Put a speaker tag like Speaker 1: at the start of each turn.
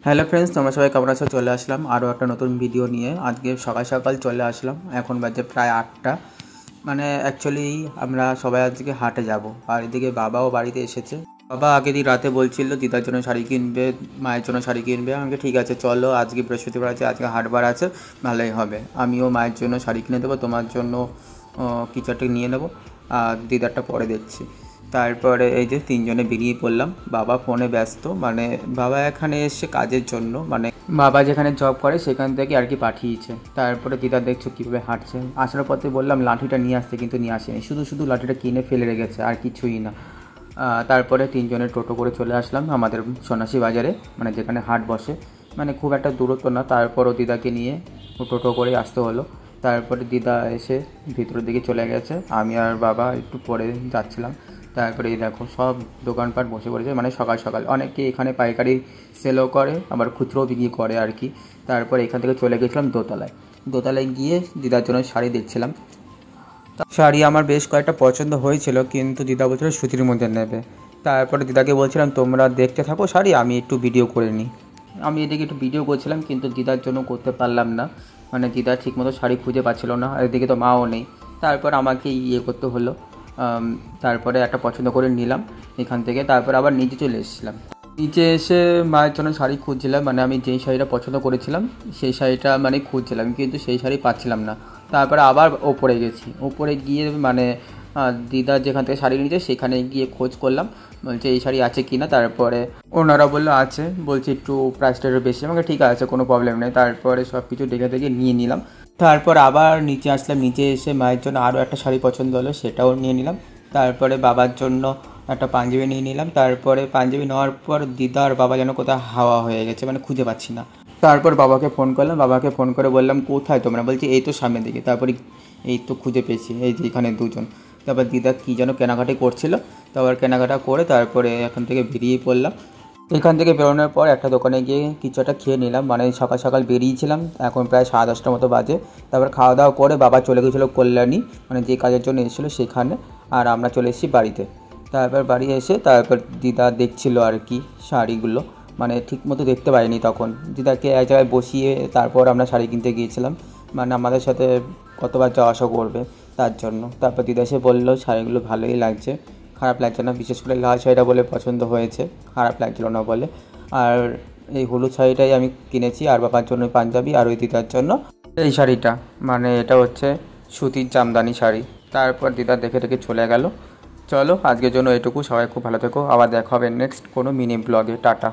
Speaker 1: Hello friends, তোমরা সবাই কেমন আছো? চলে আসলাম আরও একটা নতুন ভিডিও নিয়ে। আজকে সকাল সকাল চলে আসলাম, এখন বাজে প্রায় 8টা। মানে অ্যাকচুয়ালি আমরা সবাই আজকে হাটে যাব, আর এদিকে বাবাও বাড়িতে এসেছে। বাবা আগের দিন রাতে বলছিল দিদার জন্য শাড়ি কিনবে, মায়ের জন্য শাড়ি কিনবে। আমাকে ঠিক আছে চলো, আজকে বৃহস্পতিবার আছে, আজকে হাটবার আছে, ভালোই হবে। আমিও মায়ের জন্য শাড়ি কিনে দেবো, তোমার জন্য কিছু একটা নিয়ে নেবো, আর দিদারটা পরে দেখছি। তারপরে এই যে তিনজনে বেরিয়ে পড়লাম। বাবা ফোনে ব্যস্ত, মানে বাবা এখানে এসে কাজের জন্য, মানে বাবা যেখানে জব করে সেখান থেকে আর কি পাঠিয়েছে। তারপরে দিদা দেখছো কীভাবে হাঁটছে। আসার পথে বললাম লাঠিটা নিয়ে আসতে, কিন্তু নিয়ে আসেনি, শুধু শুধু লাঠিটা কিনে ফেলে রেখেছে, আর কিছুই না। তারপরে তিনজনের টোটো করে চলে আসলাম আমাদের সন্ন্যাসী বাজারে, মানে যেখানে হাট বসে। মানে খুব একটা দূরত্ব না, তারপরও দিদাকে নিয়ে টোটো করে আসতে হলো। তারপরে দিদা এসে ভিতরের দিকে চলে গেছে, আমি আর বাবা একটু পরে যাচ্ছিলাম। তারপরে এই দেখো সব দোকানপাট বসে পড়েছে, মানে সকাল সকাল। অনেকে এখানে পাইকারি সেলও করে, আবার খুচরোও বিক্রি করে আর কি। তারপর এখান থেকে চলে গেছিলাম দোতলায় গিয়ে দিদার জন্য শাড়ি দেখছিলাম। শাড়ি আমার বেশ কয়েকটা পছন্দ হয়েছিল, কিন্তু দিদা বলছিল সুতির মধ্যে নেবে। তারপরে দিদাকে বলছিলাম তোমরা দেখতে থাকো শাড়ি, আমি একটু ভিডিও করে নিই। আমি এদিকে একটু ভিডিও করছিলাম, কিন্তু দিদার জন্য করতে পারলাম না, মানে দিদা ঠিকমতো শাড়ি খুঁজে পাচ্ছিল না, আর এদিকে তো মাও নেই। তারপর আমাকে করতে হলো। তারপরে একটা পছন্দ করে নিলাম এখান থেকে। তারপর আবার নিচে চলে এসেছিলাম। নিচে এসে মায়ের জন্য শাড়ি খুঁজছিলাম, মানে আমি যেই শাড়িটা পছন্দ করেছিলাম সেই শাড়িটা মানে খুঁজছিলাম, কিন্তু সেই শাড়ি পাচ্ছিলাম না। তারপরে আবার ওপরে গিয়ে মানে দিদা যেখান থেকে শাড়ি নিয়েছে সেখানে গিয়ে খোঁজ করলাম, বলছে এই শাড়ি আছে কি না। তারপরে ওনারা বললো আছে, বলছে একটু প্রাইসটা একটু বেশি। আমাকে ঠিক আছে, কোনো প্রবলেম নেই। তারপরে সব কিছু দেখে নিয়ে নিলাম। তারপর আবার নিচে আসলাম, নিচে এসে মায়ের জন্য আরও একটা শাড়ি পছন্দ হলো, সেটাও নিয়ে নিলাম। তারপরে বাবার জন্য একটা পাঞ্জাবি নিয়ে নিলাম। তারপরে পাঞ্জাবি নেওয়ার পর দিদা আর বাবা যেন কোথাও হাওয়া হয়ে গেছে, মানে খুঁজে পাচ্ছি না। তারপর বাবাকে ফোন করলাম, বাবাকে ফোন করে বললাম কোথায় তোমরা? বলছি এই তো সামনের দিকে। তারপরে এই তো খুঁজে পেয়েছি, এই যে এখানে দুজন। তারপর দিদা কী যেন কেনাকাটি করছিল, তারপর কেনাকাটা করে তারপরে এখান থেকে বেরিয়ে পড়লাম। এখান থেকে বেরোনোর পর একটা দোকানে গিয়ে কিছু একটা খেয়ে নিলাম, মানে সকাল সকাল বেরিয়েছিলাম, এখন প্রায় 10:30টার মতো বাজে। তারপর খাওয়া দাওয়া করে বাবা চলে গেছিলো কল্যাণী, মানে যে কাজের জন্য এসেছিলো সেখানে, আর আমরা চলে এসেছি বাড়িতে। তারপর বাড়ি এসে তারপর দিদা দেখছিল আর কি শাড়িগুলো, মানে ঠিক মতো দেখতে পাইনি তখন। দিদাকে এক জায়গায় বসিয়ে তারপর আমরা শাড়ি কিনতে গিয়েছিলাম, মানে আমাদের সাথে কতবার যাওয়া আসা করবে তার জন্য। তারপর দিদা এসে বললো শাড়িগুলো ভালোই লাগছে, খারাপ লাগছে না, বিশেষ করে লাল শাড়িটা বলে পছন্দ হয়েছে, খারাপ লাগছিলো না বলে। আর এই হলুদ শাড়িটাই আমি কিনেছি, আর বাবার জন্য পাঞ্জাবি, আর ওই দিদার জন্য এই শাড়িটা, মানে এটা হচ্ছে সুতির জামদানি শাড়ি। তারপর দিদা দেখে চলে গেল। চলো আজকের জন্য এটুকু, সবাই খুব ভালো থেকো, আবার দেখা হবে নেক্সট কোনো মিনি ব্লগে। টাটা।